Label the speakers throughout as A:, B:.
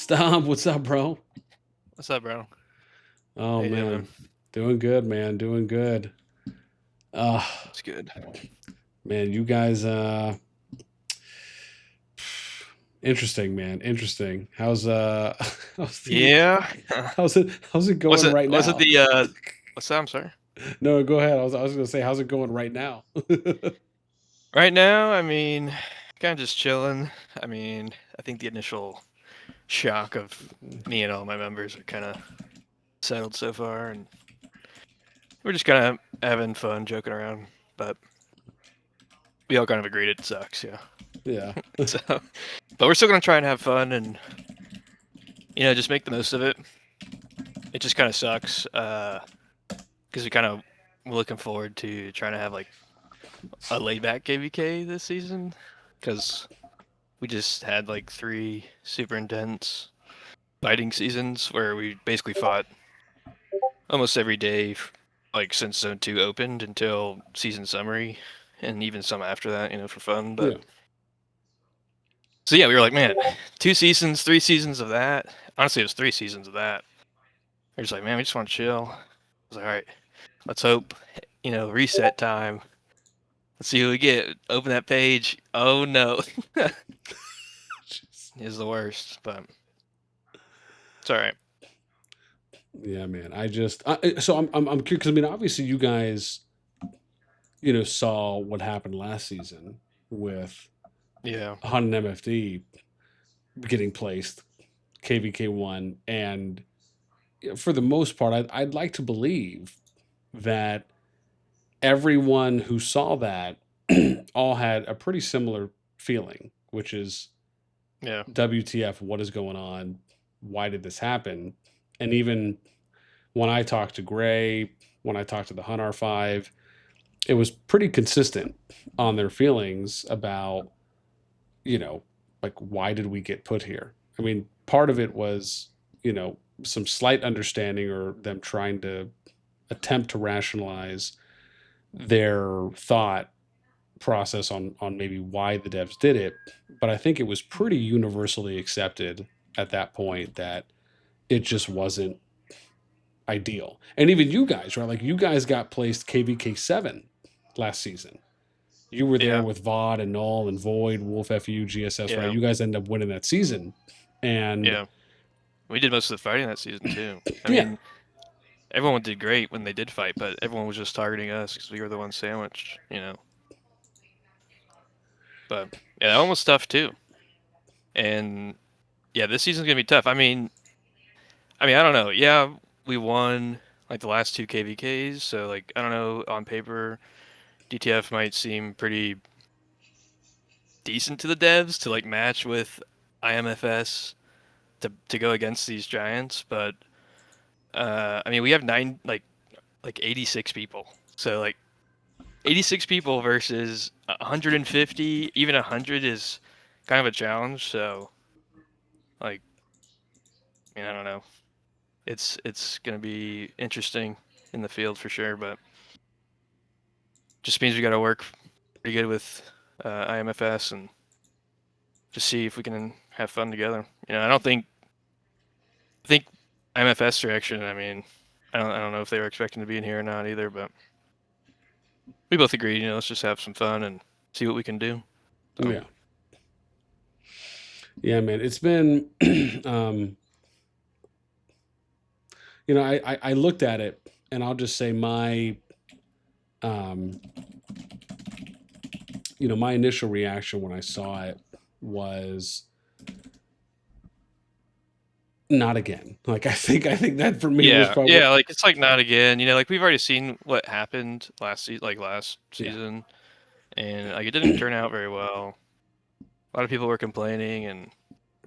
A: Stump, what's up, bro?
B: What's up, bro?
A: Oh
B: How you doing, man?
A: man, doing good, man. Doing good. Uh
B: It's good.
A: man, you guys interesting, man. Interesting. How's the
B: Yeah.
A: how's it
B: was
A: going
B: it
A: right
B: was it
A: now?
B: the what's that? I'm sorry.
A: No, go ahead. I was gonna say, how's it going right now?
B: Right now, kind of just chilling. I think the initial shock of me and all my members are kind of settled so far, and we're just kind of having fun, joking around. But we all kind of agreed it sucks, yeah.
A: Yeah.
B: So, but we're still gonna try and have fun and just make the most of it. It just kind of sucks because we kind of we're looking forward to trying to have like a laid back KvK this season because we just had like 3 super intense fighting seasons where we basically fought almost every day, like since Zone 2 opened until season summary, and even some after that, for fun. But
A: Yeah.
B: so yeah, we were like, man, 2 seasons, 3 seasons of that. Honestly, it was 3 seasons of that. We're just like, man, we just want to chill. I was like, all right, let's hope, reset time. Let's see who we get. Open that page. Oh no. Is the worst, but it's all right.
A: Yeah, man. So I'm curious because obviously you guys saw what happened last season with
B: Yeah.
A: Hunt and MFD getting placed, KvK1, and for the most part, I'd like to believe that everyone who saw that all had a pretty similar feeling, which is
B: Yeah.
A: WTF, what is going on? Why did this happen? And even when I talked to Gray, when I talked to the Hunt R5, it was pretty consistent on their feelings about, like, why did we get put here? I mean, part of it was, some slight understanding or them trying to attempt to rationalize their thought process on maybe why the devs did it. But I think it was pretty universally accepted at that point that it just wasn't ideal. And even you guys, right? Like you guys got placed KvK7 last season. You were there
B: Yeah.
A: with VOD and Null and Void, Wolf FU, GSS, right?
B: Yeah.
A: You guys end up winning that season. And
B: Yeah. We did most of the fighting that season too.
A: yeah,
B: Everyone did great when they did fight, but everyone was just targeting us because we were the ones sandwiched. But yeah, that one was tough too. And yeah, this season's gonna be tough. I don't know. Yeah, we won like the last 2 KvKs, so like I don't know, on paper, DTF might seem pretty decent to the devs to like match with IMFS to go against these giants, but we have 86 people. So like 86 people versus 150, even 100 is kind of a challenge. So like, I don't know. It's gonna be interesting in the field for sure, but just means we got to work pretty good with IMFS and just see if we can have fun together. I think IMFS direction. I don't know if they were expecting to be in here or not either, but we both agreed. Let's just have some fun and see what we can do. So.
A: yeah. Yeah, man. It's been I looked at it and I'll just say um my initial reaction when I saw it was not again. Like I think that for me was probably
B: Yeah, like it's like not again. Like we've already seen what happened last
A: yeah.
B: season, and like it didn't turn out very well. A lot of people were complaining, and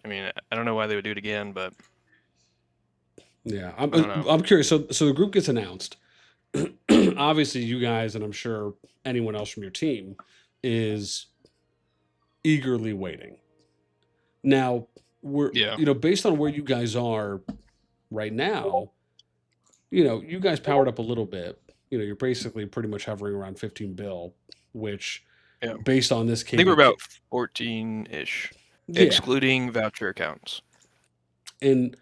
B: I don't know why they would do it again, but
A: Yeah.
B: I don't know.
A: I'm curious. So the group gets announced. Obviously you guys and I'm sure anyone else from your team is eagerly waiting. Now, we're
B: Yeah,
A: based on where you guys are right now, you guys powered up a little bit. You're basically pretty much hovering around 15 bill, which
B: yeah.
A: based on this
B: I think we're
A: KVK,
B: about 14-ish,
A: yeah,
B: excluding voucher accounts.
A: And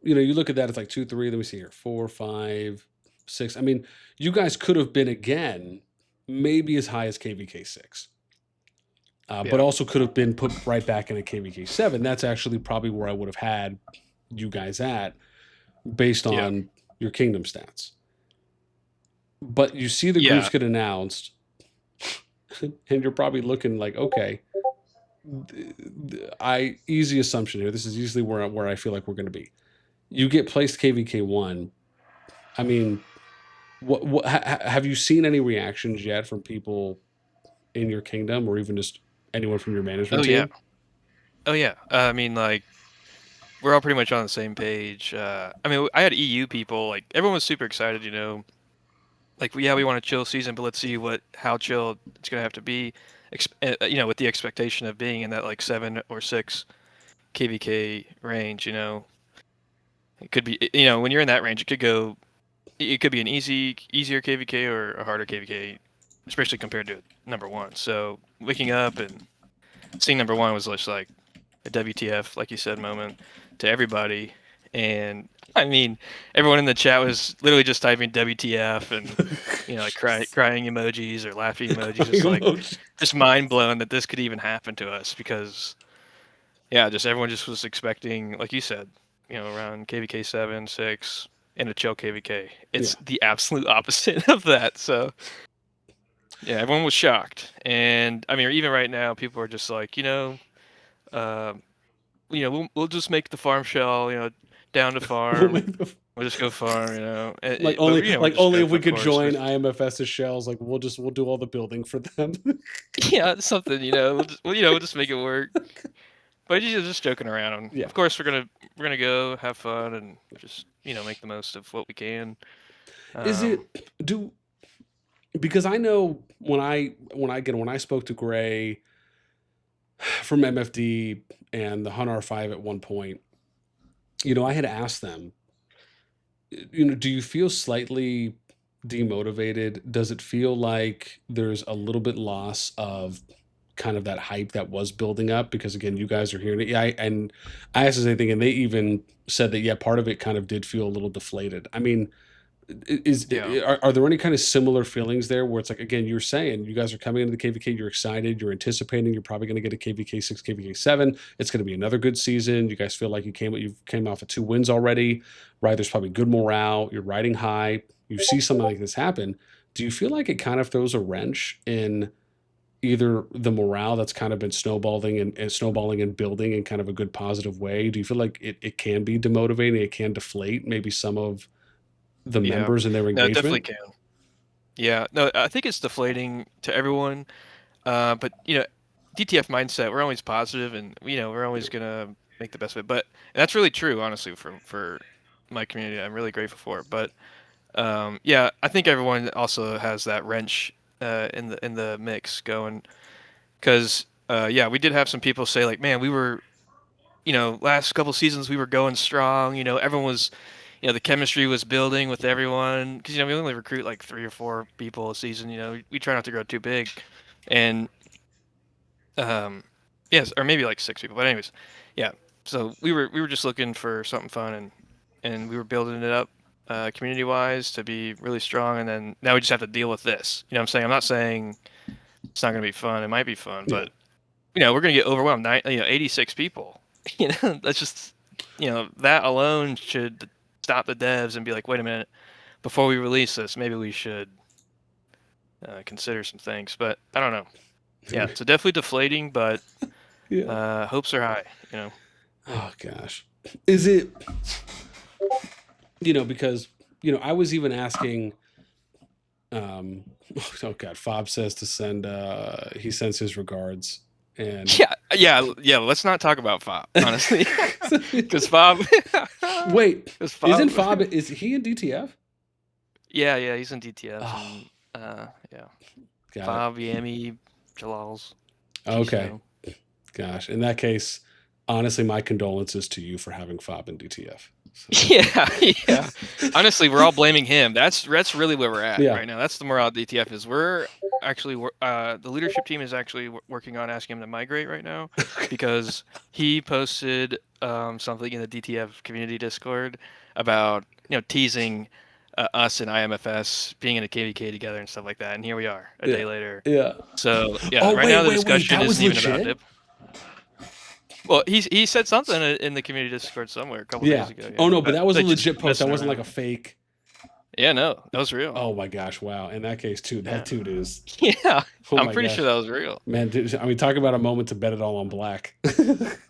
A: you look at that, it's like 2, 3. Let me see here, 4, 5, 6. I mean, you guys could have been again, maybe as high as KvK 6, but
B: Yeah.
A: also could have been put right back in a KvK 7. That's actually probably where I would have had you guys at, based
B: Yeah.
A: on your kingdom stats. But you see the groups
B: Yeah.
A: get announced, and you're probably looking like, okay, easy assumption here. This is usually where I feel like we're going to be. You get placed KvK 1. I mean, what have you seen any reactions yet from people in your kingdom, or even just anyone from your management
B: Oh yeah.
A: team?
B: Oh yeah. I mean, like, we're all pretty much on the same page. I mean, I had EU people, like, everyone was super excited, like, yeah, we want a chill season, but let's see how chill it's gonna have to be, with the expectation of being in that like 7 or 6 KvK range. It could be, when you're in that range, it could be an easier KvK or a harder KvK, especially compared to number one. So waking up and seeing number one was just like a WTF, like you said, moment to everybody. And I mean, everyone in the chat was literally just typing WTF and like crying emojis or laughing emojis, just mind blown that this could even happen to us, because yeah, just everyone just was expecting, like you said, around KvK 7, 6, and a chill KvK. It's
A: Yeah.
B: the absolute opposite of that. So yeah, everyone was shocked, and I mean, even right now, people are just like, uh, we'll just make the farm shell, down to
A: We'll
B: farm.
A: make the,
B: We'll just go farm, but
A: only
B: we're just
A: only if
B: joking,
A: we
B: of
A: could
B: course.
A: join IMFS's shells, like we'll do all the building for them.
B: Yeah, something, we'll just make it work. But just joking around.
A: Yeah.
B: Of course, we're gonna go have fun and just make the most of what we can.
A: Is
B: Um,
A: it do because I know when I spoke to Gray from MFD and the Hun R5 at one point, I had asked them, do you feel slightly demotivated? Does it feel like there's a little bit loss of kind of that hype that was building up? Because again, you guys are hearing it. Yeah, and I asked the same thing, and they even said that, yeah, part of it kind of did feel a little deflated. I mean,
B: yeah,
A: are there any kind of similar feelings there where it's like, again, you're saying you guys are coming into the KvK, you're excited, you're anticipating, you're probably going to get a KvK 6, KvK 7. It's going to be another good season. You guys feel like you came off of 2 wins already, right? There's probably good morale. You're riding high. You see something like this happen. Do you feel like it kind of throws a wrench in either the morale that's kind of been snowballing and building in kind of a good positive way? Do you feel like it can be demotivating? It can deflate maybe some of the
B: yeah.
A: members and their
B: No, it definitely
A: engagement?
B: can. Yeah, no, I think it's deflating to everyone. But DTF mindset, we're always positive, and we're always gonna make the best of it. But that's really true, honestly, for my community. I'm really grateful for it. But yeah, I think everyone also has that wrench in the mix going, because yeah, we did have some people say like, man, we were, last couple seasons we were going strong. Everyone was, the chemistry was building with everyone, because we only recruit like 3 or 4 people a season. We try not to grow too big, and yes, or maybe like 6 people. But anyways, yeah. So we were just looking for something fun, and we were building it up community wise to be really strong, and then now we just have to deal with this. You know what I'm saying? I'm not saying it's not gonna be fun. It might be fun,
A: Yeah.
B: but we're gonna get overwhelmed. 86 people. That's just that alone should stop the devs and be like, wait a minute, before we release this, maybe we should consider some things. But I don't know. Yeah, so definitely deflating, but
A: Yeah.
B: hopes are high.
A: Oh gosh. Is it because I was even asking um oh god, Fob says to send he sends his regards and
B: Yeah. Let's not talk about Fob, honestly, because Fob,
A: wait,
B: because
A: isn't
B: Fob,
A: Fob is he in DTF?
B: yeah, he's in DTF,
A: Oh,
B: and yeah,
A: got it.
B: Fob, Yami, Jalal's
A: Okay.
B: TSO.
A: Gosh. In that case, honestly, my condolences to you for having fob in DTF. So.
B: Yeah, yeah. Honestly, we're all blaming him. That's really where we're at
A: Yeah.
B: right now. That's the morale of DTF is we're actually the leadership team is actually working on asking him to migrate right now because he posted something in the DTF community Discord about teasing us and IMFS being in a KvK together and stuff like that. And here we are a
A: Yeah.
B: day later.
A: Yeah.
B: So yeah,
A: Oh,
B: right now
A: wait,
B: the
A: wait, wait.
B: discussion
A: That was
B: isn't even about
A: legit?
B: dip. Well, he said something in the community Discord somewhere a couple
A: Yeah.
B: days ago.
A: Oh,
B: Yeah,
A: no, but that was a
B: like just
A: legit post. That
B: messing
A: wasn't like
B: around.
A: a fake.
B: Yeah, no, that was real.
A: Oh, my gosh. Wow. In that case, too,
B: Yeah,
A: that dude is.
B: yeah.
A: Oh,
B: I'm
A: my
B: pretty sure
A: gosh.
B: that was real.
A: Man, dude, I mean, talk about a moment to bet it all on black.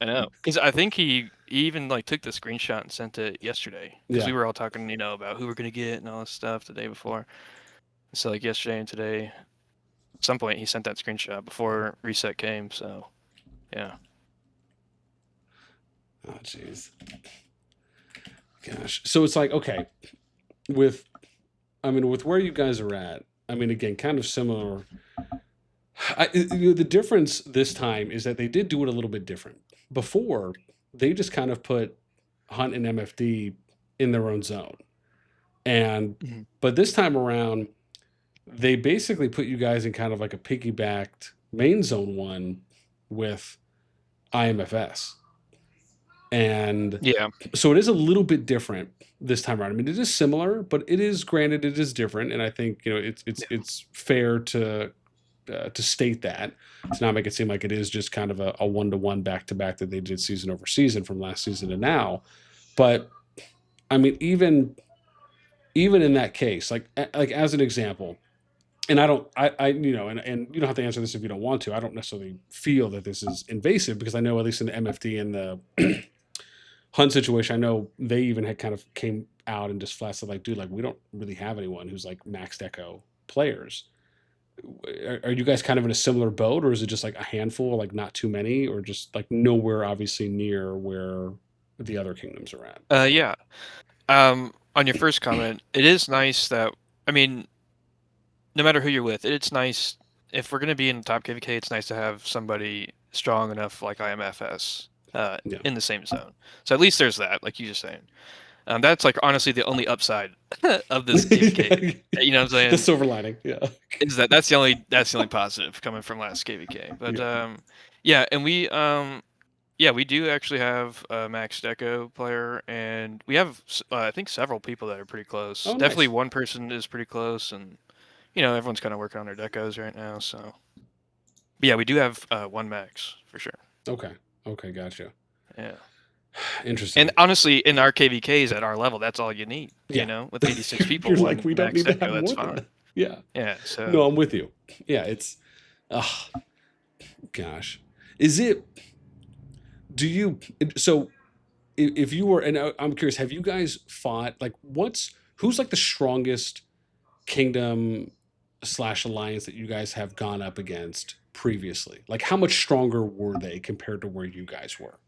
B: I know. Because I think he even like took the screenshot and sent it yesterday. Because
A: Yeah.
B: we were all talking, about who we're gonna get and all this stuff the day before. So like yesterday and today, at some point he sent that screenshot before reset came. So, yeah.
A: Oh, jeez. Gosh. So it's like, okay, with where you guys are at, I mean, again, kind of similar. The difference this time is that they did do it a little bit different. Before, they just kind of put Hunt and MFD in their own zone. And,
B: Mhm.
A: but this time around, they basically put you guys in kind of like a piggybacked main zone one with IMFS. And
B: Yeah.
A: so it is a little bit different this time around. I mean, it is similar, but it is granted it is different, and I think it's fair to state that to not make it seem like it is just kind of a 1-to-1 back-to-back that they did season over season from last season to now. But I mean, even in that case, like as an example, and I and you don't have to answer this if you don't want to. I don't necessarily feel that this is invasive because I know at least in the MFD and the Hunt situation, I know they even had kind of came out and just flat said like, dude, like we don't really have anyone who's like maxed echo players. Are you guys kind of in a similar boat, or is it just like a handful, like not too many, or just like nowhere obviously near where the other kingdoms are at?
B: Yeah. On your first comment, it is nice that I mean, no matter who you're with, it's nice if we're gonna be in top KvK. It's nice to have somebody strong enough like IMFS
A: Yeah.
B: in the same zone. So at least there's that, like you just saying. That's like honestly the only upside of this KvK. You know what I'm
A: The
B: saying?
A: silver lining. Yeah.
B: Is that's the only positive coming from last KvK. But
A: Yeah.
B: yeah, and we do actually have a Max Deco player, and we have I think several people that are pretty close.
A: Oh,
B: Definitely
A: nice.
B: one person is pretty close, and everyone's kind of working on their decos right now. So, but yeah, we do have one Max for sure.
A: Okay. Okay. Gotcha.
B: Yeah.
A: Interesting.
B: And honestly, in our KvKs at our level, that's all you need.
A: Yeah.
B: 86 people,
A: You're like,
B: one
A: we don't
B: Max
A: need to
B: Deco,
A: have
B: that's
A: more than
B: fine.
A: that. Yeah.
B: Yeah. So.
A: No, I'm with you. Yeah. It's, oh, gosh. Is it, do you, so if you were, and I'm curious, have you guys fought, like, who's like the strongest kingdom slash alliance that you guys have gone up against previously? Like, how much stronger were they compared to where you guys were?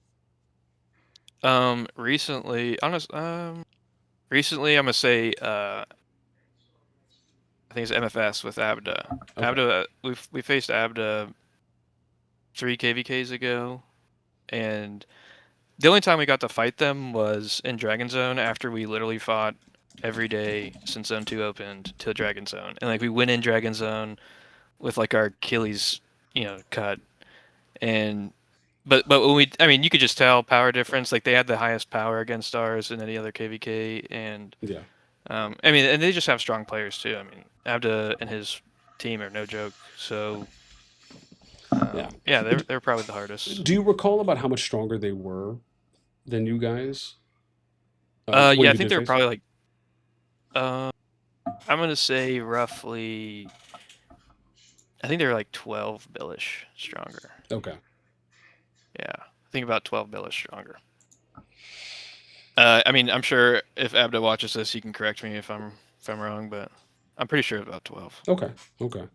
B: Recently, I'm gonna say I think it's MFS with Abda.
A: Okay.
B: Abda, we faced Abda 3 KvKs ago, and the only time we got to fight them was in Dragon Zone after we literally fought every day since Zone 2 opened to Dragon Zone. And like we went in Dragon Zone with like our Achilles, cut. And but when you could just tell power difference. Like they had the highest power against ours in any other KvK, and
A: Yeah.
B: and they just have strong players too. I mean, Abda and his team are no joke. So yeah, they're probably the hardest.
A: Do you recall about how much stronger they were than you guys? When
B: Yeah, I
A: you
B: think
A: did
B: they were
A: face?
B: probably like I'm gonna say roughly. I think they were like 12 billish stronger.
A: Okay.
B: Yeah, I think about 12 billish stronger. I mean, I'm sure if Abda watches this, he can correct me if I'm wrong, but I'm pretty sure about 12.
A: Okay. Okay.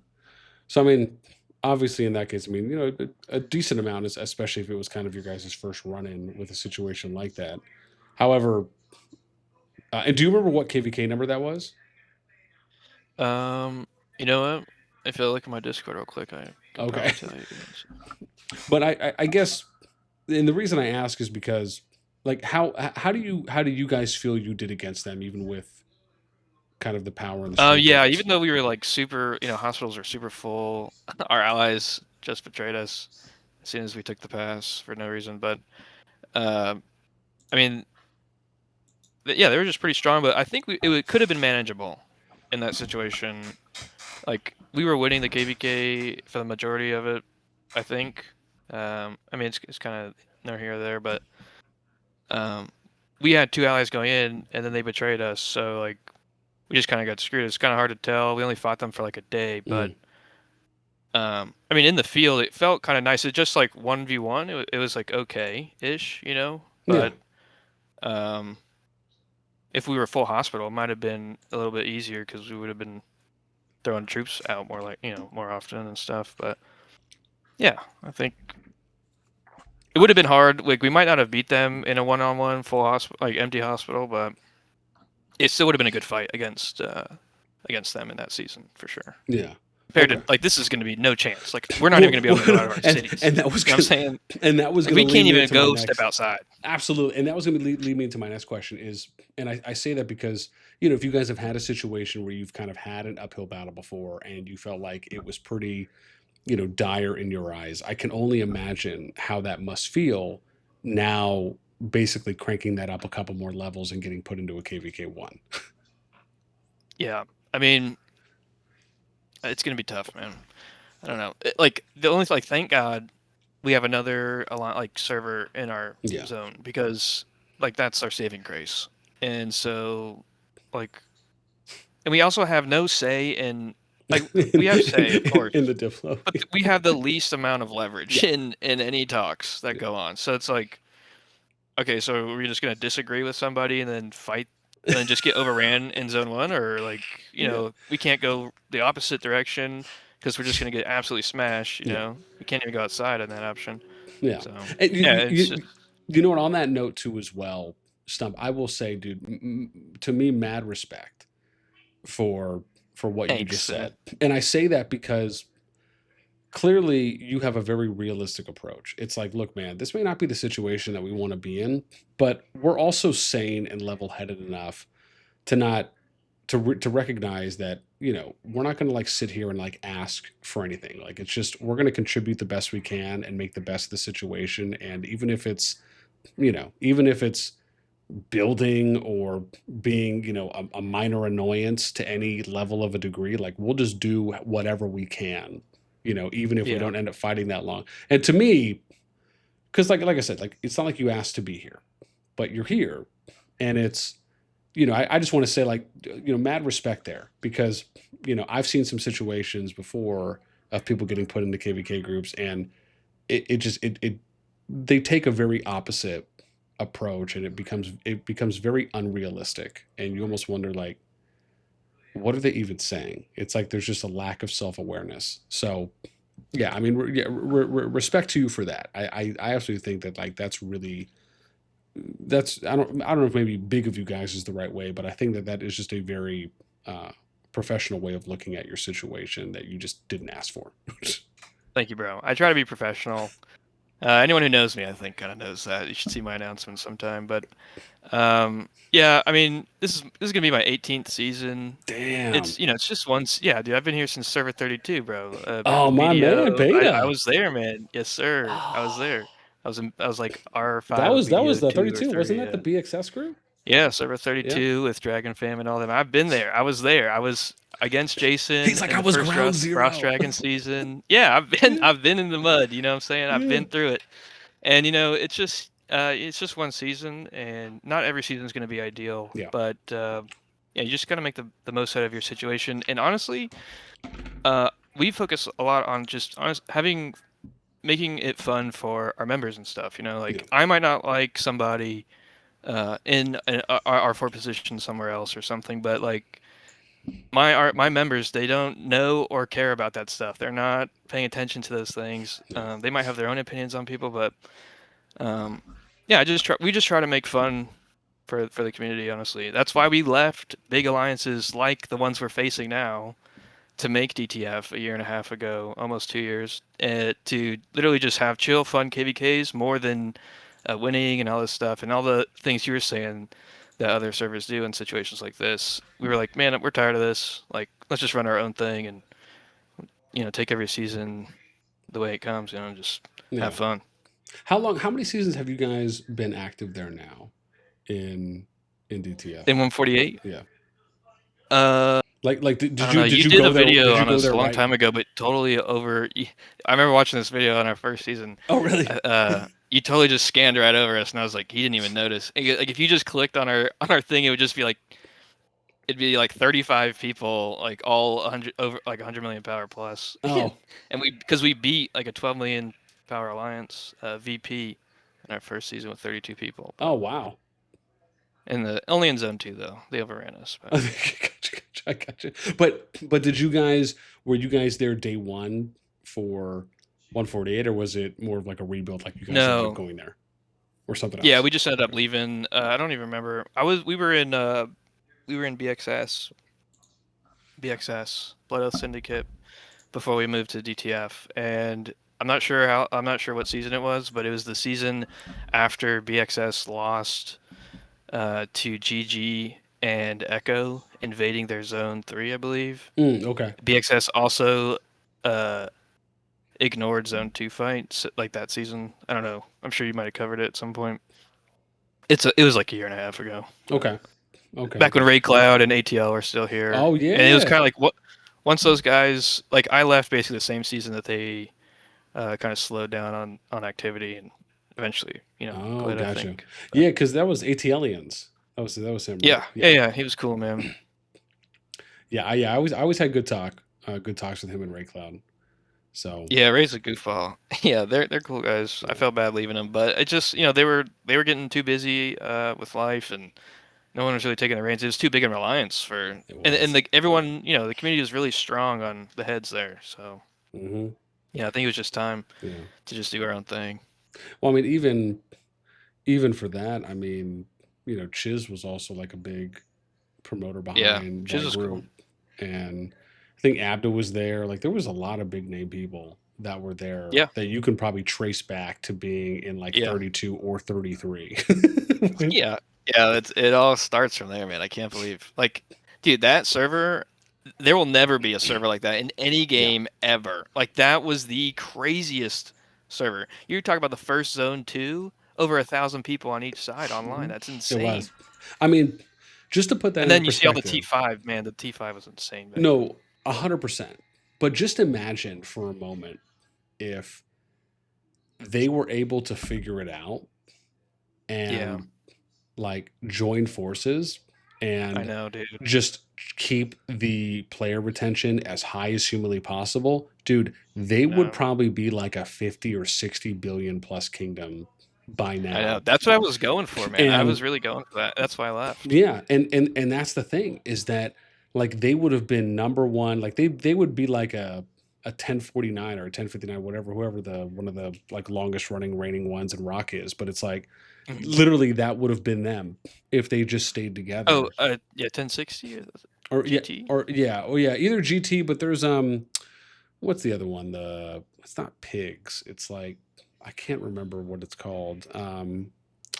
A: So I mean, obviously in that case, I mean, a decent amount is, especially if it was kind of your guys' first run in with a situation like that. However, and do you remember what KvK number that was?
B: You know what? If I look at my Discord real quick, I can
A: Okay.
B: probably tell you.
A: But I guess and the reason I ask is because, like, how do you guys feel you did against them, even with kind of the power and the strength of
B: Yeah,
A: this?
B: even though we were like super, hospitals are super full, our allies just betrayed us as soon as we took the pass for no reason. But um, I mean, yeah, they were just pretty strong. But I think it could have been manageable in that situation. Like we were winning the KvK for the majority of it, I think. I mean, it's kind of nor here or there, but um, we had two allies going in, and then they betrayed us. So like we just kind of got screwed. It's kind of hard to tell. We only fought them for like a day, but
A: Mm,
B: I mean, in the field, it felt kind of nice. It just like 1v1. It was like okay-ish,
A: yeah,
B: But um, if we were full hospital, it might have been a little bit easier because we would have been throwing troops out more like more often and stuff. But yeah, I think it would have been hard. Like we might not have beat them in a one-on-one full hospital, like empty hospital, but it still would have been a good fight against them in that season for sure.
A: yeah.
B: Compared
A: Okay.
B: to like this is going to be no chance. Like we're not even
A: Well,
B: going to be able to go out of our cities.
A: and that was
B: You know what I'm
A: gonna,
B: saying?
A: and that was
B: Like
A: gonna
B: we
A: lead
B: can't
A: me
B: even
A: into my
B: go step
A: next.
B: outside.
A: Absolutely, and that was gonna lead me into my next question is, and I say that because if you guys have had a situation where you've kind of had an uphill battle before and you felt like it was pretty dire in your eyes, I can only imagine how that must feel now, basically cranking that up a couple more levels and getting put into a KvK1.
B: Yeah, I mean it's going to be tough, man. I don't know. Like the only like thank God we have another like server in our
A: Yeah.
B: zone because like that's our saving grace. And so like and we also have no say in like we have say, of course,
A: In the Diplo.
B: but we have the least amount of leverage
A: Yeah.
B: in any talks that
A: Yeah.
B: go on. So it's like okay, so we're just gonna disagree with somebody and then fight and then just get overran in zone one, or like
A: Yeah.
B: we can't go the opposite direction because we're just gonna get absolutely smashed.
A: Yeah.
B: We can't even go outside on that option.
A: Yeah.
B: So
A: And
B: yeah, it's just
A: you know what? On that note too, as well, Stump. I will say, dude, to me, mad respect for what you just
B: thanks.
A: said, and I say that because clearly you have a very realistic approach. It's like, look, man, this may not be the situation that we want to be in, but we're also sane and level-headed enough to not to recognize that we're not going to like sit here and like ask for anything. Like it's just we're going to contribute the best we can and make the best of the situation. And even if it's building or being a minor annoyance to any level of a degree, like we'll just do whatever we can, even if we
B: Yeah,
A: don't end up fighting that long. And to me, because like I said, like it's not like you asked to be here, but you're here, and it's I just want to say, like, mad respect there because, I've seen some situations before of people getting put into KVK groups and they take a very opposite approach and it becomes very unrealistic. And you almost wonder, like, what are they even saying? It's like there's just a lack of self awareness. So, yeah, I mean, respect to you for that. I absolutely think that, like, that's really I don't know if maybe big of you guys is the right way, but I think that that is just a very professional way of looking at your situation that you just didn't ask for.
B: thank you, bro. I try to be professional. Anyone who knows me, I think, kind of knows that. You should see my announcements sometime. But yeah, I mean, this is gonna be my 18th season.
A: Damn.
B: It's just once. Yeah, dude, I've been here since server 32, bro. Back
A: Oh,
B: with
A: my man,
B: BDO, I
A: Beta.
B: was there, man. Yes, sir. I was
A: Oh,
B: there. I was like R5
A: that
B: of
A: was
B: BDO
A: the
B: 2 or
A: 32, wasn't
B: 3.
A: that the BXS group?
B: Yeah, server
A: Yeah.
B: 32 with Dragon Fam and all them. I've been there. I was there. I was against Jason
A: He's like,
B: in
A: I
B: the
A: was
B: first
A: ground
B: Frost
A: zero.
B: Dragon season. Yeah, I've been in the mud. You know what I'm saying? I've
A: Yeah.
B: been through it. And it's just one season, and not every season is going to be ideal.
A: Yeah.
B: But yeah, you just got to make the most out of your situation. And honestly, we focus a lot on just making it fun for our members and stuff.
A: Yeah.
B: Like I might not like somebody in our four position somewhere else or something, but like my members, they don't know or care about that stuff. They're not paying attention to those things.
A: Yeah.
B: They might have their own opinions on people, but um, yeah, we just try to make fun for the community. Honestly, that's why we left big alliances like the ones we're facing now to make DTF a year and a half ago, almost 2 years, to literally just have chill, fun KvKs more than winning and all this stuff and all the things you were saying that other servers do in situations like this. We were like, man, we're tired of this. Like, let's just run our own thing and take every season the way it comes. Just have
A: Yeah.
B: fun.
A: How many seasons have you guys been active there now in DTF?
B: In 148.
A: Yeah.
B: Uh,
A: Like
B: I
A: did
B: don't know.
A: you
B: You did
A: go
B: a
A: there?
B: video
A: Did you
B: on
A: go
B: us
A: there
B: a long
A: right?
B: time ago, but totally over. I remember watching this video on our first season.
A: Oh, really?
B: You totally just scanned right over us, and I was like, he didn't even notice. Like if you just clicked on our thing, it would just be like, it'd be like 35 people, like all 100 over like 100 million power plus.
A: Oh.
B: And because we beat like a 12 million power alliance VP in our first season with 32 people.
A: Oh, wow.
B: And only in zone 2 though. They overran us. But.
A: Gotcha. I gotcha. But were you guys there day one for 148, or was it more of like a rebuild, like you guys ended up
B: No.
A: going there, or something
B: Yeah,
A: else?
B: we just ended up leaving. I don't even remember. We were in BXS Blood Oath Syndicate before we moved to DTF, and I'm not sure what season it was, but it was the season after BXS lost to GG and Echo invading their zone 3, I believe.
A: Okay.
B: BXS also ignored zone 2 fights like that season. I don't know. I'm sure you might have covered it at some point. It was like a year and a half ago.
A: Okay. Okay.
B: Back when Ray Cloud and ATL were still here.
A: Oh, yeah.
B: And it was kind of like once those guys, like I left basically the same season that they kind of slowed down on activity and eventually,
A: Oh,
B: quit, I
A: gotcha.
B: think.
A: Yeah, because that was ATLians. That was him, right?
B: Yeah. He was cool, man.
A: Yeah. I always had good talks with him and Ray Cloud. So
B: Yeah, Ray's a goofball. Yeah, they're cool guys. I felt bad leaving them, but it just they were getting too busy with life and no one was really taking the reins. It was too big a reliance for
A: it was.
B: and everyone the community was really strong on the heads there. So yeah, I think it was just time
A: Yeah.
B: to just do our own thing.
A: Well, I mean, even for that, I mean, Chiz was also like a big promoter
B: Yeah,
A: behind
B: Chiz
A: that
B: was
A: group, and I think Abda was there. Like there was a lot of big name people that were there
B: Yeah.
A: that you can probably trace back to being in like
B: Yeah.
A: 32 or 33.
B: Yeah. Yeah, it all starts from there, man. I can't believe, like, dude, that server, there will never be a server like that in any game ever. Like, that was the craziest server. You're talking about the first zone 2, over 1,000 people on each side online. That's
A: It
B: insane.
A: was. I mean, just to put that
B: And
A: in
B: then you see all the
A: perspective.
B: T5, man. The T5 was insane. Back then.
A: No, 100%. But just imagine for a moment if they were able to figure it out and like join forces and
B: I know, dude.
A: just keep the player retention as high as humanly possible, dude, they would probably be like a 50 or 60 billion plus kingdom by now.
B: I know. That's what I was going for, man. I was really going for that. That's why I left.
A: Yeah, and that's the thing is that like they would have been number one, like they would be like a 1049 or a 1059, whatever, whoever the one of the like longest running reigning ones in Rock is, but it's like literally that would have been them if they just stayed together.
B: Oh, yeah, 1060
A: or
B: GT?
A: Either GT, but there's what's the other one? It's not pigs. It's like I can't remember what it's called.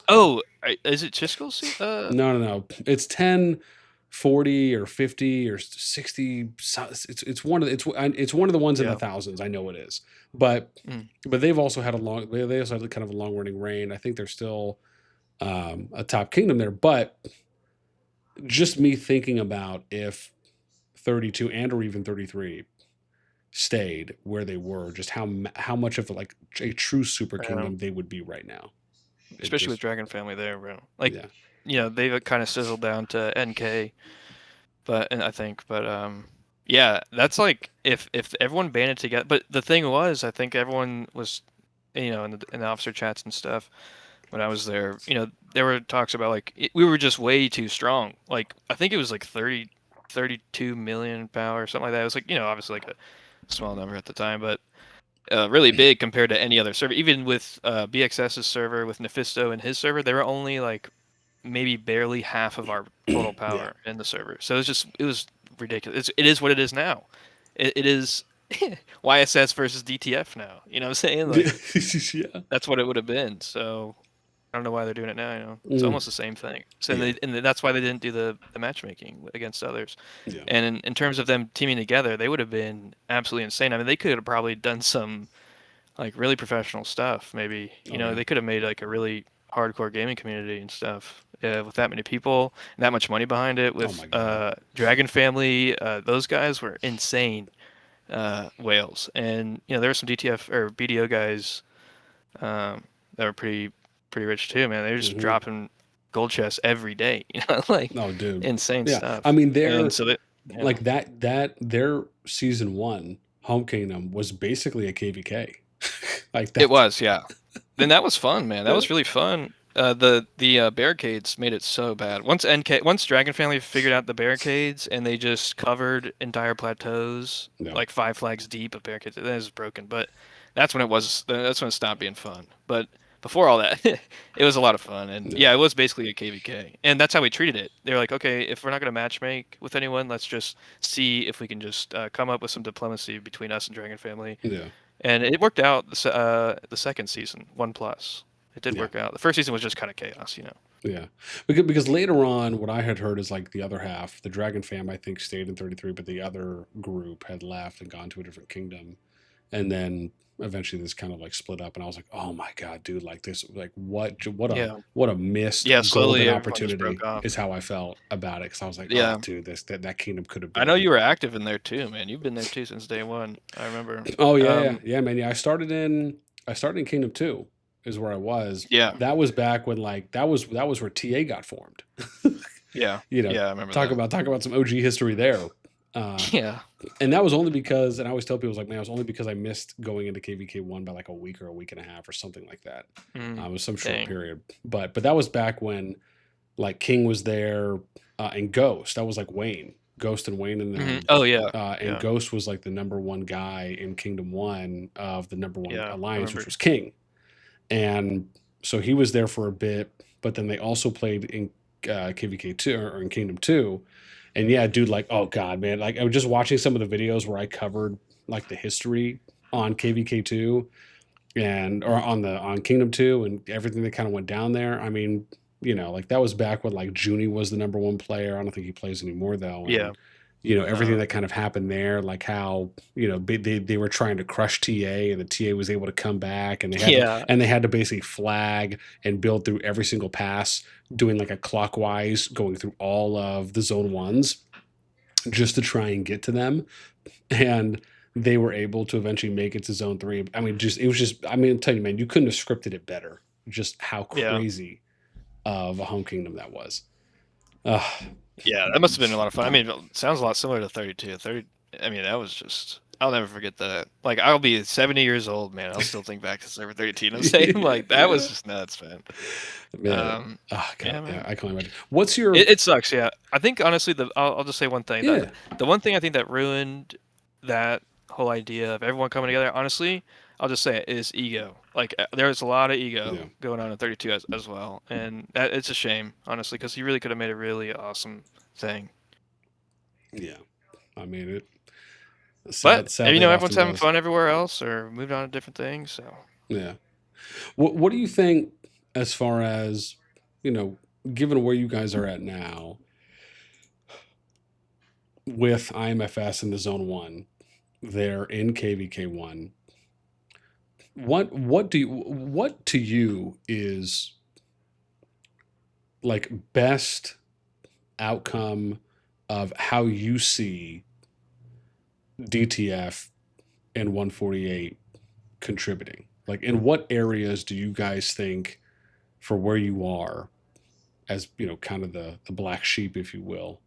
B: Oh, is it Chiskel's?
A: No. It's 1040 or 50 or 60. It's one of the ones in the thousands. I know it is, but they've also had they also had kind of a long running reign. I think they're still a top kingdom there, but just me thinking about if 32 and or even 33 stayed where they were, just how much of like a true super kingdom they would be right now.
B: Especially with Dragon Family there, bro. Like, they've kind of sizzled down to NK, but yeah, that's like if everyone banded together. But the thing was, I think everyone was, in the officer chats and stuff. When I was there, there were talks about like we were just way too strong. Like I think it was like 32 million power or something like that. It was like obviously like a small number at the time, but really big compared to any other server. Even with BXS's server, with Nephisto and his server, they were only like maybe barely half of our total power in the server. So it was ridiculous. It is what it is now. it is YSS versus DTF now. You know what I'm saying? Like
A: Yeah.
B: that's what it would have been. So I don't know why they're doing it now. You know, it's
A: Mm.
B: almost the same thing. So
A: Yeah.
B: and that's why they didn't do the matchmaking against others.
A: Yeah.
B: And in terms of them teaming together, they would have been absolutely insane. I mean, they could have probably done some like really professional stuff. Maybe you
A: Oh
B: know
A: yeah.
B: they could have made like a really hardcore gaming community and stuff. With that many people and that much money behind it,
A: Oh
B: with
A: my God.
B: Dragon Family, those guys were insane whales. And you know there were some DTF or BDO guys that were pretty rich too, man. They were just
A: Hmm.
B: dropping gold chests every day, you know, like
A: Oh, dude.
B: insane
A: Yeah. I
B: stuff.
A: mean,
B: And
A: they're
B: so that, yeah,
A: like that their season one Home Kingdom was basically a KvK. Like
B: it
A: that's
B: was, yeah. Then that was fun, man. That was really fun. The barricades made it so bad. Once Dragon Family figured out the barricades and they just covered entire plateaus
A: no.
B: like 5 flags deep of barricades, that is broken. But that's when it stopped being fun. But before all that, it was a lot of fun. And
A: No.
B: yeah, it was basically a KvK. And that's how we treated it. They were like, okay, if we're not going to matchmake with anyone, let's just see if we can just come up with some diplomacy between us and Dragon Family.
A: Yeah.
B: And it worked out the second season, 1+. It did
A: Yeah.
B: work out. The first season was just kind of chaos, you know.
A: Yeah, because later on, what I had heard is like the other half, the Dragon Fam, I think stayed in 33, but the other group had left and gone to a different kingdom, and then eventually this kind of like split up, and I was like, oh my God, dude, like this, like
B: Yeah.
A: what a missed
B: Yeah,
A: golden
B: slowly everyone just
A: opportunity
B: broke off.
A: is how I felt about it, because I was like, oh,
B: Yeah.
A: dude, that kingdom could have
B: I know
A: been.
B: you were active in there too, man. You've been there too since day one. I remember.
A: Oh yeah, yeah,
B: Um,
A: yeah, man. Yeah, I started in Kingdom 2 is where I was.
B: yeah.
A: That was back when like that was where TA got formed.
B: Yeah.
A: You know,
B: Yeah, I remember
A: talk
B: that.
A: about talk about some OG history there.
B: Yeah.
A: And that was only because, and I always tell people, I was like, man, it was only because I missed going into KvK one by like a week or a week and a half or something like that. It was some short
B: Dang.
A: period, but that was back when like King was there, and Ghost. That was like Wayne, Ghost and Wayne and them.
B: Oh yeah.
A: And
B: Yeah.
A: Ghost was like the number one guy in Kingdom One of the number one
B: Yeah. I
A: alliance, which
B: remember.
A: was King. And so he was there for a bit, but then they also played in KvK two or in Kingdom Two. And yeah, dude, like, oh God, man, like I was just watching some of the videos where I covered like the history on KvK two and or on Kingdom two and everything that kind of went down there. I mean, like that was back when like Junie was the number one player. I don't think he plays anymore though.
B: Yeah.
A: And everything that kind of happened there, like how they were trying to crush TA, and the TA was able to come back, and
B: Yeah.
A: they had to basically flag and build through every single pass, doing like a clockwise, going through all of the zone ones just to try and get to them, and they were able to eventually make it to zone three. I mean, I'm telling you, man, you couldn't have scripted it better. Just how
B: Yeah.
A: crazy of a home kingdom that was.
B: Yeah, that must have been a lot of fun. I mean, it sounds a lot similar to 32. 30, I mean, that was just, I'll never forget that. Like, I'll be 70 years old, man. I'll still think back to Server 32. You know what I'm saying? Like, that was just nuts, man.
A: Man,
B: Yeah,
A: God,
B: man.
A: yeah, I can't imagine. What's your
B: It sucks, yeah. I think, honestly, I'll just say one thing.
A: yeah?
B: The one thing I think that ruined that whole idea of everyone coming together, honestly, I'll just say it, is ego. Like, there's a lot of ego
A: Yeah.
B: going on in 32 as well. And it's a shame, honestly, because he really could have made a really awesome thing.
A: Yeah, I mean it.
B: But
A: Sadly, it
B: everyone's
A: often
B: having
A: does.
B: fun everywhere else or moved on to different things. So
A: Yeah. What do you think as far as given where you guys are at now with IMFS in the Zone One, they're in KvK one. What to you is like best outcome of how you see DTF and 148 contributing? Like, in what areas do you guys think, for where you are, as kind of the black sheep, if you will,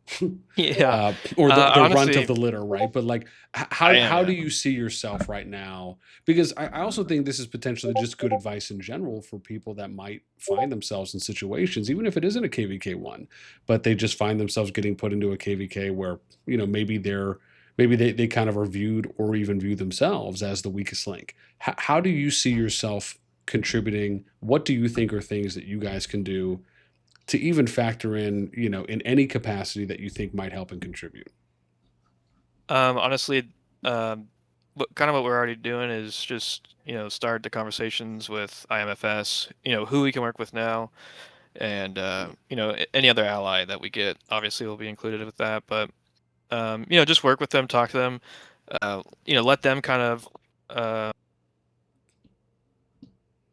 B: yeah,
A: or the runt of
B: honestly,
A: the litter, right? But like,
B: I am.
A: how
B: Yeah,
A: do you see yourself right now? Because I also think this is potentially just good advice in general for people that might find themselves in situations, even if it isn't a KvK one, but they just find themselves getting put into a KvK where maybe they kind of are viewed or even view themselves as the weakest link. How do you see yourself contributing? What do you think are things that you guys can do to even factor in any capacity that you think might help and contribute?
B: honestly, what we're already doing is just start the conversations with IMFS. Who we can work with now, and any other ally that we get. Obviously, will be included with that. But just work with them, talk to them. Let them kind of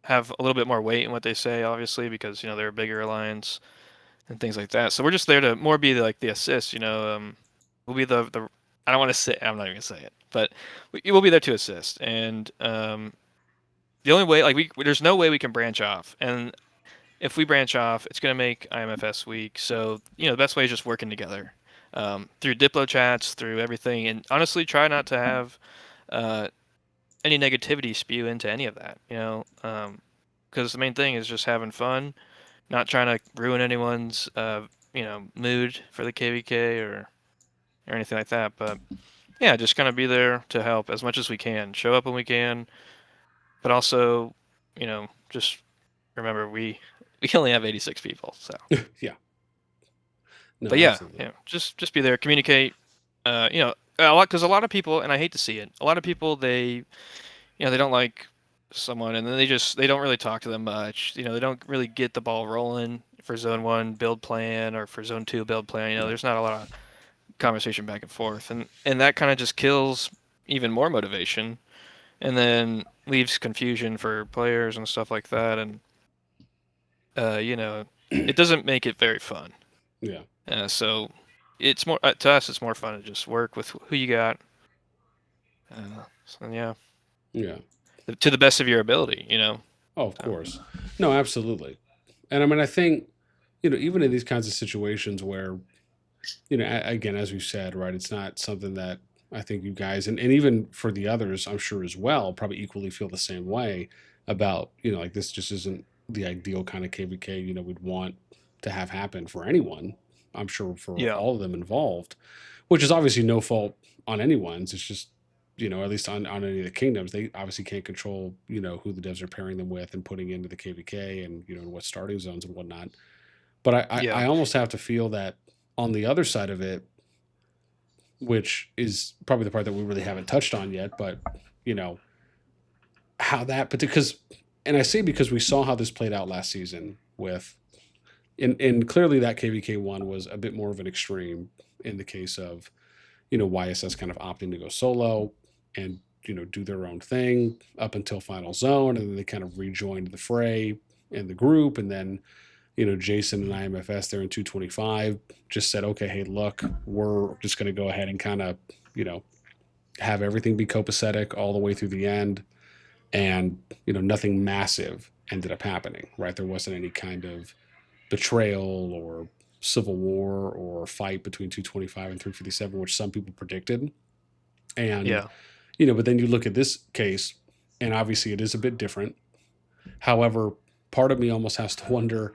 B: have a little bit more weight in what they say, obviously, because they're a bigger alliance and things like that. So we're just there to more be like the assist. We'll be the I don't want to say, I'm not even gonna say it, but we'll be there to assist. And the only way, like there's no way we can branch off. And if we branch off, it's gonna make IMFS weak. So the best way is just working together through Diplo chats, through everything, and honestly, try not to have uh, any negativity spew into any of that. Because the main thing is just having fun, not trying to ruin anyone's mood for the KvK or anything like that. But yeah, just kind of be there to help as much as we can. Show up when we can, but also, just remember we only have 86 people. So
A: Yeah. No,
B: but yeah,
A: absolutely.
B: just be there, communicate. Because a lot of people, and I hate to see it, a lot of people they don't like someone, and then they don't really talk to them much. They don't really get the ball rolling for Zone 1 build plan or for Zone 2 build plan.
A: Right.
B: There's not a lot of conversation back and forth, and that kind of just kills even more motivation, and then leaves confusion for players and stuff like that, and it doesn't make it very fun.
A: Yeah.
B: So it's more to us, it's more fun to just work with who you got. So yeah,
A: Yeah.
B: to the best of your ability.
A: Oh, of course. No, absolutely. And I mean, I think, even in these kinds of situations where, again, as we said, right, it's not something that I think you guys, and even for the others, I'm sure as well, probably equally feel the same way about, like this just isn't the ideal kind of KvK, we'd want to have happen for anyone. I'm sure for
B: Yeah.
A: all of them involved, which is obviously no fault on anyone's. It's just, at least on any of the kingdoms, they obviously can't control, who the devs are pairing them with and putting into the KvK and, what starting zones and whatnot. But I
B: Yeah.
A: almost have to feel that on the other side of it, which is probably the part that we really haven't touched on yet, but, how that, because, and I say because we saw how this played out last season with, and clearly that KvK one was a bit more of an extreme in the case of, YSS kind of opting to go solo and, do their own thing up until final zone. And then they kind of rejoined the fray in the group. And then, Jason and IMFS there in 225 just said, okay, hey, look, we're just going to go ahead and kind of, have everything be copacetic all the way through the end. And, nothing massive ended up happening, right? There wasn't any kind of betrayal or civil war or fight between 225 and 357, which some people predicted. And,
B: Yeah.
A: but then you look at this case, and obviously it is a bit different. However, part of me almost has to wonder,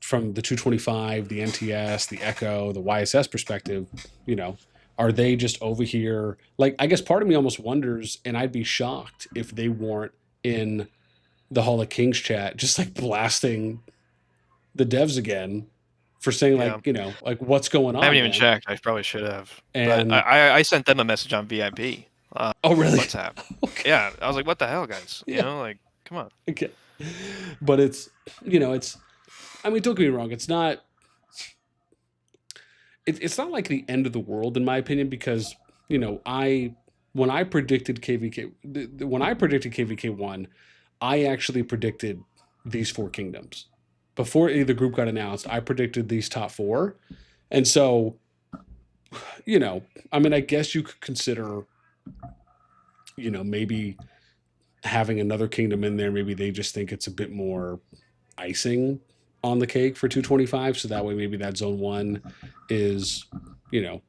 A: from the 225, the NTS, the Echo, the YSS perspective, are they just over here? Like, I guess part of me almost wonders, and I'd be shocked if they weren't in the Hall of Kings chat, just like blasting the devs again for saying
B: Yeah.
A: like what's going
B: I haven't
A: on,
B: even
A: man?
B: checked. I probably should have. But
A: And
B: I sent them a message on VIP.
A: oh, really?
B: WhatsApp.
A: Okay.
B: Yeah. I was like, what the hell, guys?
A: Yeah.
B: Like, come on.
A: Okay. But it's it's. I mean, don't get me wrong. It's not. It's not like the end of the world in my opinion because I when I predicted KvK when I predicted KvK one, I actually predicted these four kingdoms before the group got announced. I predicted these top four, and so I mean, I guess you could consider maybe having another kingdom in there. Maybe they just think it's a bit more icing on the cake for 225, so that way maybe that zone one is you know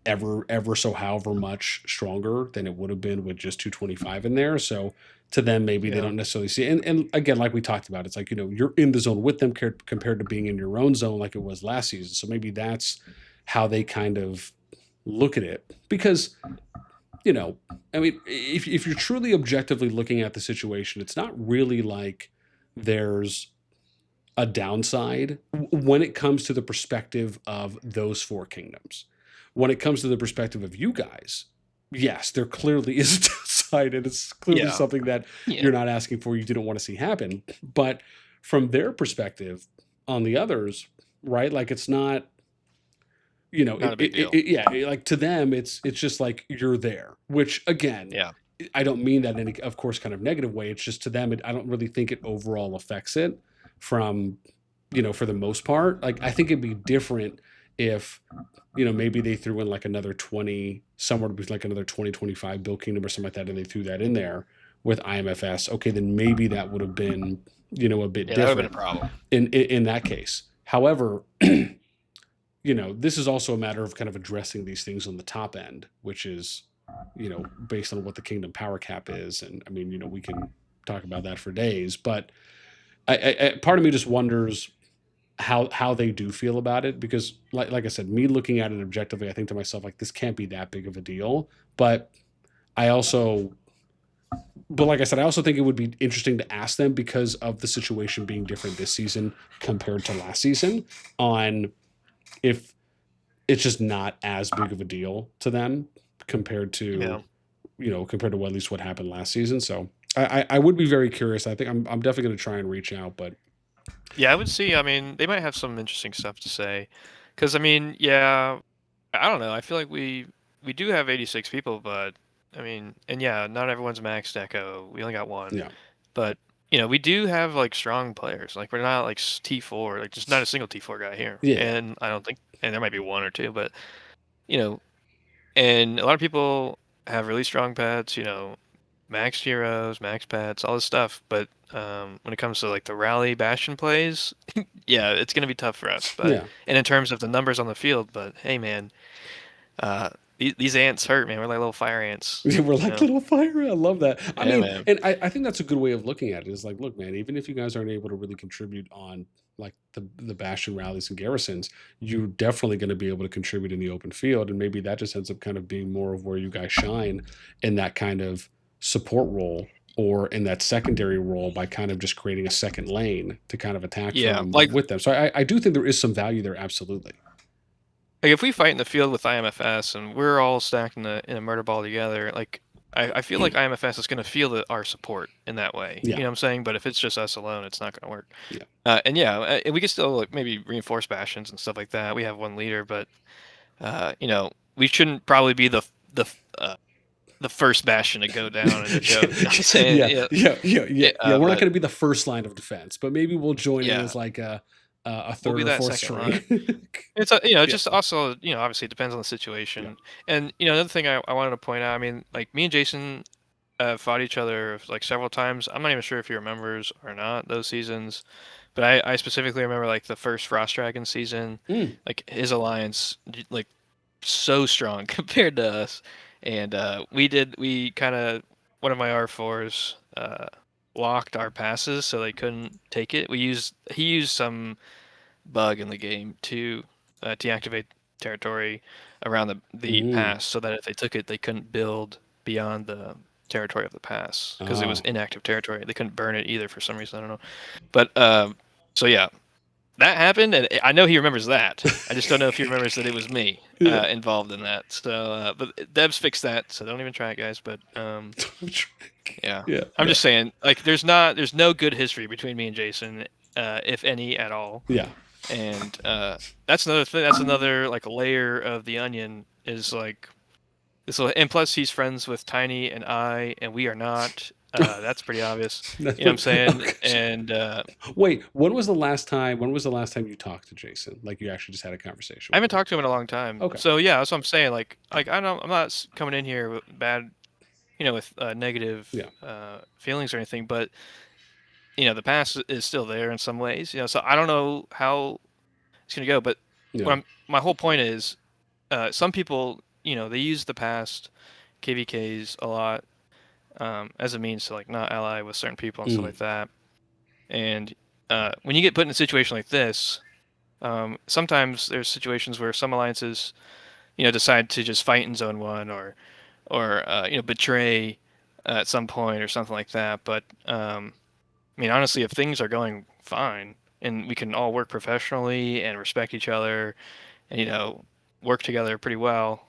A: ever so however much stronger than it would have been with just 225 in there. So to them, maybe they
B: Yeah.
A: don't necessarily see it. And again, like we talked about, it's like you're in the zone with them compared to being in your own zone like it was last season. So maybe that's how they kind of look at it because I mean, if you're truly objectively looking at the situation, it's not really like there's a downside when it comes to the perspective of those four kingdoms, when it comes to the perspective of you guys, yes, there clearly is a downside, and it's clearly
B: Yeah.
A: something that
B: Yeah.
A: you're not asking for, you didn't want to see happen. But from their perspective on the others, right? Like it's not,
B: Not a big deal.
A: yeah, like to them, it's just like you're there. Which again,
B: Yeah.
A: I don't mean that in, of course, kind of negative way. It's just to them, I don't really think it overall affects it from, for the most part. Like I think it'd be different if, maybe they threw in like another 20, somewhere between like another 2025 Bill Kingdom or something like that, and they threw that in there with IMFS. Okay, then maybe that would have been, a bit
B: Yeah, that would have been a
A: different
B: problem.
A: in that case. However, this is also a matter of kind of addressing these things on the top end, which is, based on what the kingdom power cap is. And I mean, we can talk about that for days, but part of me just wonders how they do feel about it, because like I said, me looking at it objectively, I think to myself, like, this can't be that big of a deal. But I also, but like I said, I also think it would be interesting to ask them, because of the situation being different this season compared to last season, on if it's just not as big of a deal to them compared to,
B: Yeah.
A: compared to at least what happened last season. So I would be very curious. I think I'm definitely going to try and reach out, but
B: Yeah, I would see. I mean, they might have some interesting stuff to say, because I mean, yeah, I don't know. I feel like we do have 86 people, but I mean, and yeah, not everyone's max deco. We only got one,
A: yeah,
B: but we do have like strong players. Like we're not like T4, like just not a single T4 guy here.
A: yeah,
B: And I don't think, and there might be one or two, but you know, and a lot of people have really strong pets. Max heroes, max pets, all this stuff. But when it comes to like the rally bastion plays, yeah, it's gonna be tough for us. But
A: yeah.
B: and in terms of the numbers on the field, but hey, man, these ants hurt, man. We're like little fire ants.
A: We're
B: You
A: like
B: know?
A: little fire. I love that. I
B: Yeah,
A: mean,
B: man.
A: and I think that's a good way of looking at it. Is like, look, man, even if you guys aren't able to really contribute on like the bastion rallies and garrisons, you're definitely going to be able to contribute in the open field, and maybe that just ends up kind of being more of where you guys shine in that kind of support role, or in that secondary role, by kind of just creating a second lane to kind of attack
B: Yeah,
A: from
B: like
A: with them. So I do think there is some value there, absolutely.
B: if we fight in the field with IMFS and we're all stacked in a murder ball together, like I feel like IMFS is going to feel our support in that way. You
A: Yeah,
B: know what I'm saying? But if it's just us alone, it's not going to work.
A: yeah,
B: And yeah, and we can still like maybe reinforce bastions and stuff like that. We have one leader, but we shouldn't probably be the uh, the first bastion to go down in a joke. You know what I'm saying?
A: yeah,
B: Yeah,
A: yeah, yeah, yeah, yeah. We're not
B: but
A: going to be the first line of defense, but maybe we'll join in
B: yeah,
A: as like a
B: we'll be
A: third or
B: that
A: fourth
B: second
A: string.
B: line. It's
A: Yeah,
B: just also obviously it depends on the
A: yeah,
B: situation. And another thing I wanted to point out. I mean, like me and Jason fought each other like several times. I'm not even sure if he remembers or not those seasons, but I specifically remember like the first Frost Dragon season,
A: mm,
B: like his alliance like so strong compared to us, and we kind of one of my R4s locked our passes so they couldn't take it. He used some bug in the game to deactivate territory around the
A: mm.
B: pass so that if they took it, they couldn't build beyond the territory of the pass because it was
A: Oh,
B: inactive territory. They couldn't burn it either for some reason. I don't know. But so yeah, that happened, and I know he remembers that. I just don't know if he remembers that it was me
A: yeah.
B: involved in that. So, but Deb's fixed that, so don't even try it, guys. But yeah,
A: Yeah,
B: I'm
A: yeah,
B: just saying, like, there's no good history between me and Jason, if any at all.
A: yeah.
B: And that's another thing. That's another like layer of the onion is like this. And plus, he's friends with Tiny and I, and we are not. That's pretty obvious. You know what I'm saying?
A: Okay.
B: And
A: Wait, when was the last time? When was the last time you talked to Jason? Like you actually just had a conversation
B: I
A: with
B: haven't
A: him?
B: talked to him in a long time.
A: Okay.
B: So yeah, that's what I'm saying. Like I don't. I'm not coming in here with bad, with negative
A: Yeah.
B: feelings or anything. But the past is still there in some ways. So I don't know how it's gonna go. But
A: Yeah.
B: my whole point is, some people, they use the past KvKs a lot as a means to like not ally with certain people and stuff
A: Mm.
B: like that. And when you get put in a situation like this, sometimes there's situations where some alliances, decide to just fight in Zone One or betray at some point or something like that. But I mean, honestly, if things are going fine and we can all work professionally and respect each other, and work together pretty well,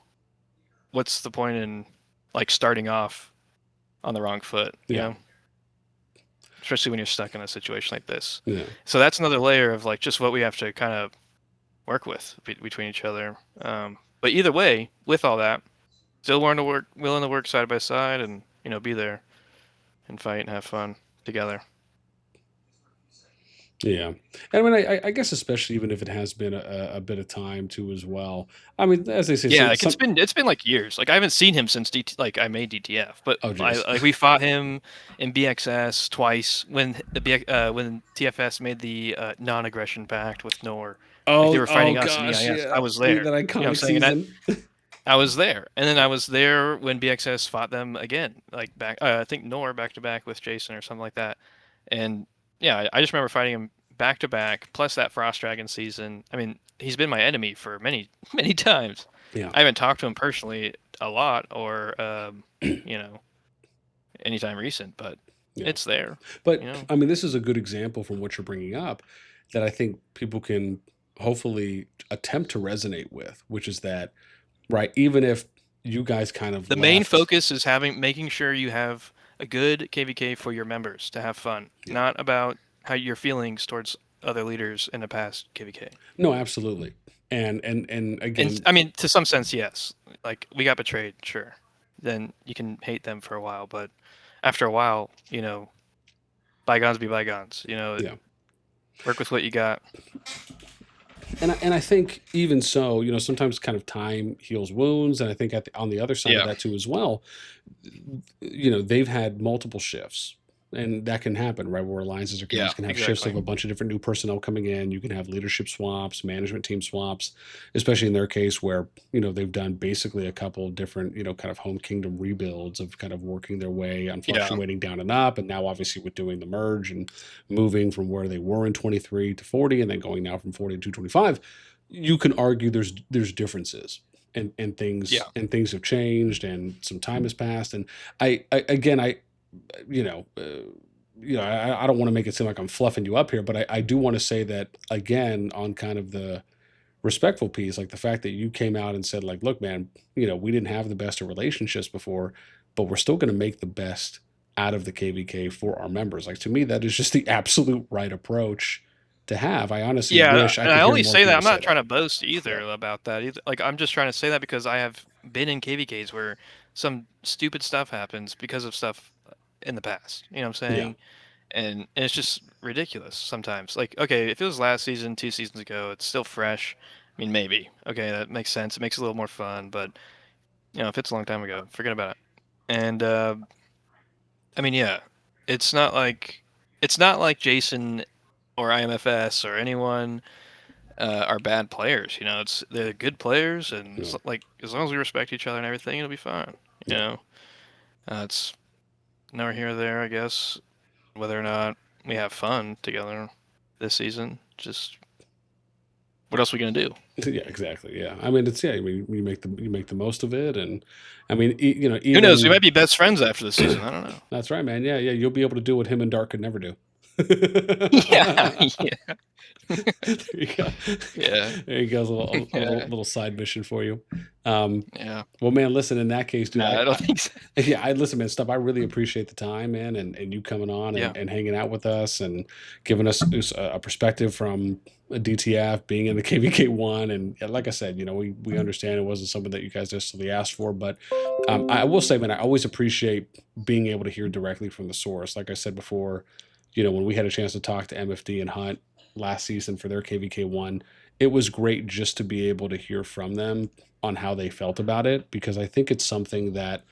B: what's the point in like starting off on the wrong foot? You
A: Yeah.
B: know, especially when you're stuck in a situation like this.
A: Yeah.
B: So that's another layer of like just what we have to kind of work with between each other. But either way, with all that, still willing to work side by side, and be there and fight and have fun together.
A: Yeah. I mean, I guess especially even if it has been a bit of time too as well. I mean, as they say,
B: Yeah, like it's been like years. Like I haven't seen him since like I made DTF, but
A: oh geez.
B: like we fought him in BXS twice when when TFS made the non-aggression pact with Nor. Like they were
A: Oh
B: fighting us in
A: gosh,
B: EIS. I
A: yeah.
B: was
A: Yeah,
B: there.
A: that
B: You know what I'm
A: iconic
B: saying? And
A: season.
B: I was there, and then I was there when BXS fought them again, like back. I think Nor back to back with Jason or something like that. And yeah, I just remember fighting him back to back. Plus that Frost Dragon season. I mean, he's been my enemy for many many times.
A: Yeah.
B: I haven't talked to him personally a lot, or anytime recent, but
A: Yeah.
B: it's there.
A: But
B: You know.
A: I mean, this is a good example from what you're bringing up that I think people can hopefully attempt to resonate with, which is that, right, even if you guys kind of
B: The main
A: left.
B: focus is making sure you have a good KvK for your members to have fun,
A: Yeah.
B: not about how your feelings towards other leaders in the past KvK.
A: No, absolutely. And again,
B: And I mean, to some sense, yes. Like we got betrayed, sure. Then you can hate them for a while, but after a while, bygones be bygones.
A: yeah.
B: Work with what you got.
A: And I think even so, sometimes kind of time heals wounds, and I think on the other side of
B: Yeah.
A: that too as well, they've had multiple shifts, and that can happen, right? Where alliances or communities
B: Yeah,
A: can have shifts
B: exactly.
A: of a bunch of different new personnel coming in. You can have leadership swaps, management team swaps, especially in their case where they've done basically a couple of different kind of home kingdom rebuilds of kind of working their way on
B: Yeah.
A: fluctuating down and up, and now obviously with doing the merge and moving from where they were in 23 to 40, and then going now from 40 to 25. You can argue there's differences, and
B: Yeah.
A: things have changed, and some time has passed, and I again I you know, I don't want to make it seem like I'm fluffing you up here, but I do want to say that again on kind of the respectful piece, like the fact that you came out and said, like, look, man, we didn't have the best of relationships before, but we're still going to make the best out of the KvK for our members. Like to me, that is just the absolute right approach to have. I honestly
B: Yeah,
A: wish I
B: and
A: could
B: I
A: hear
B: only
A: more
B: say that
A: people
B: I'm
A: say
B: not trying
A: that.
B: to boast
A: Yeah.
B: either about that either. Like I'm just trying to say that because I have been in KvKs where some stupid stuff happens because of stuff in the past. You know what I'm
A: Yeah.
B: saying? And it's just ridiculous sometimes. Like, okay, if it was last season, 2 seasons ago, it's still fresh. I mean, maybe. Okay, that makes sense. It makes it a little more fun, but if it's a long time ago, forget about it. And I mean, yeah, it's not like Jason or IMFS or anyone are bad players. They're good players, and
A: Yeah.
B: like as long as we respect each other and everything, it'll be fine. You
A: Yeah.
B: know, it's nowhere here or there, I guess. Whether or not we have fun together this season, just what else are we gonna do?
A: Yeah, exactly. Yeah. I mean, I mean, you make the most of it. And I mean,
B: Who knows? We
A: even
B: might be best friends after the season. I don't know.
A: that's right, man. Yeah. Yeah. You'll be able to do what him and Dark could never do.
B: Yeah, yeah,
A: There you go.
B: yeah,
A: There you go. A
B: yeah,
A: little side mission for you. Um,
B: yeah.
A: well, man, listen, in that case, dude,
B: No, I don't think so.
A: yeah, I listen, man, Stump. I really appreciate the time, man, and you coming on
B: Yeah,
A: and hanging out with us and giving us a perspective from a DTF being in the KvK1. And yeah, like I said, we understand it wasn't something that you guys necessarily asked for, but I will say, man, I always appreciate being able to hear directly from the source. Like I said before, when we had a chance to talk to MFD and Hunt last season for their KvK1, it was great just to be able to hear from them on how they felt about it, because I think it's something that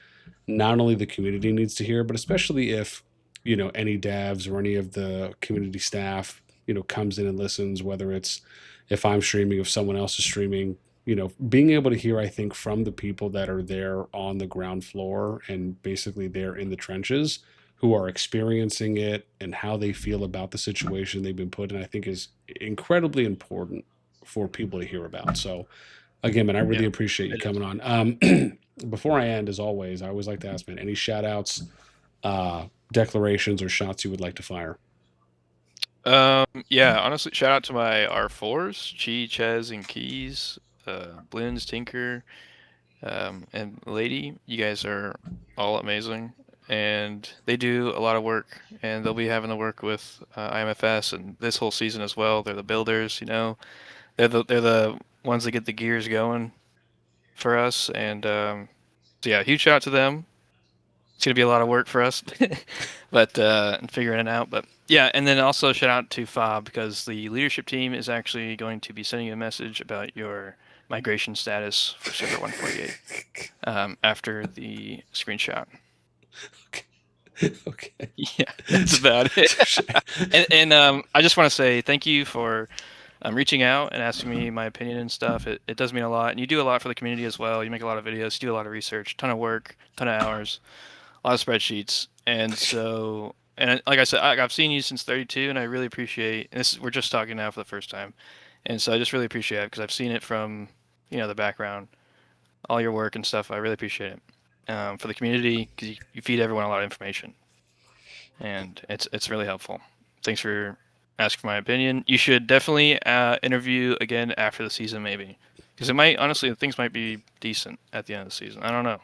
A: not only the community needs to hear, but especially if any devs or any of the community staff comes in and listens, whether it's if I'm streaming, if someone else is streaming, being able to hear, I think, from the people that are there on the ground floor and basically they're in the trenches, who are experiencing it and how they feel about the situation they've been put in, I think is incredibly important for people to hear about. So again, man, I really
B: yeah.
A: appreciate you
B: It is.
A: coming on. Before I end, as always, I always like to ask, man, any shout outs, declarations, or shots you would like to fire?
B: Yeah. Honestly, shout out to my R4s, Chi, Ches, and Keys. Bloons, Tinker, and Lady. You guys are all amazing, and they do a lot of work, and they'll be having to work with IMFS and this whole season as well. They're the builders, you know. They're the ones that get the gears going for us, and so yeah, huge shout out to them. It's gonna be a lot of work for us, but and figuring it out. But yeah, and then also shout out to Fob because the leadership team is actually going to be sending you a message about your migration status for server 148 after the screenshot.
A: Okay.
B: Yeah, that's about it. And I just want to say thank you for reaching out and asking me my opinion and stuff. It does mean a lot, and you do a lot for the community as well. You make a lot of videos, you do a lot of research, ton of work, ton of hours, a lot of spreadsheets, and so and like I said, I've seen you since 32, and I really appreciate. And we're just talking now for the first time, and so I just really appreciate it because I've seen it from the background, all your work and stuff. I really appreciate it for the community because you feed everyone a lot of information, and it's really helpful. Thanks for asking for my opinion. You should definitely interview again after the season, maybe, because it might honestly things might be decent at the end of the season. I don't know.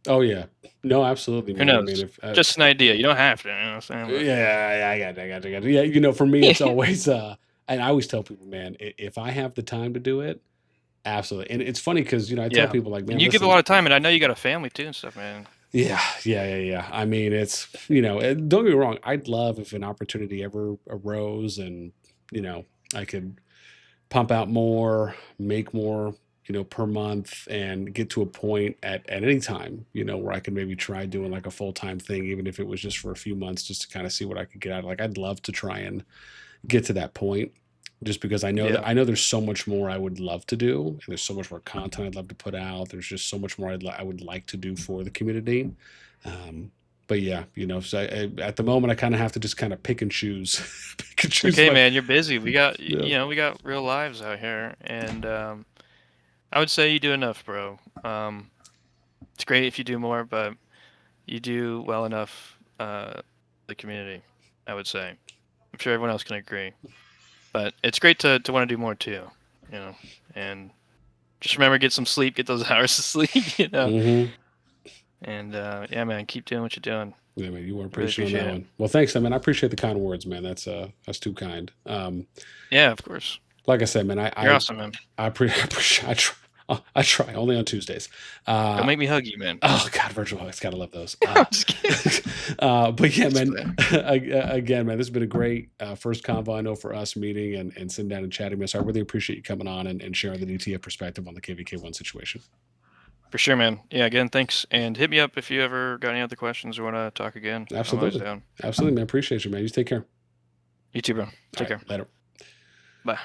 A: Oh yeah. No, absolutely,
B: Who
A: man. I mean,
B: knows?
A: if
B: Just an idea. You don't have to. You know what I'm saying? But
A: yeah, I got it. Yeah, you know, for me, it's always and I always tell people, man, if I have the time to do it, absolutely. And it's funny because I tell
B: yeah,
A: people like,
B: and
A: man,
B: you give a
A: listen,
B: lot of time, and I know you got a family too and stuff, man.
A: yeah. I mean, it's don't get me wrong. I'd love if an opportunity ever arose, and I could pump out more, make more, per month, and get to a point at any time, where I could maybe try doing like a full-time thing, even if it was just for a few months, just to kind of see what I could get out of. Like, I'd love to try and get to that point, just because
B: Yeah.
A: I know there's so much more I would love to do, and there's so much more content I'd love to put out. There's just so much more I would like to do for the community. But yeah, so at the moment I kind of have to just kind of pick and choose, pick and
B: It's
A: choose
B: okay,
A: my,
B: man. You're busy. We got
A: yeah.
B: we got real lives out here, and I would say you do enough, bro. It's great if you do more, but you do well enough. The community, I would say. I'm sure everyone else can agree. But it's great to want to do more too, And just remember, get some sleep, get those hours of sleep.
A: Mm-hmm.
B: And yeah, man, keep doing what you're doing.
A: Yeah, man, you weren't
B: Really
A: patient on
B: appreciate
A: that
B: it.
A: one. Well, thanks, man. I appreciate the kind words, man. That's too kind.
B: Yeah, of course.
A: Like I said, man,
B: You're awesome, man.
A: I appreciate. I try only on Tuesdays.
B: Don't make me hug you, man.
A: Oh God, virtual hugs, gotta love those.
B: I'm just kidding.
A: But yeah,
B: Just
A: man. Again, man, this has been a great first convo I know for us meeting and sitting down and chatting with us. So I really appreciate you coming on and sharing the DTF perspective on the KvK1 situation.
B: For sure, man. Yeah, again, thanks. And hit me up if you ever got any other questions or want to talk again. I'm always
A: Absolutely,
B: down.
A: absolutely, man. Appreciate you, man. You take care.
B: You too, bro.
A: All
B: Take
A: right,
B: care.
A: later.
B: Bye.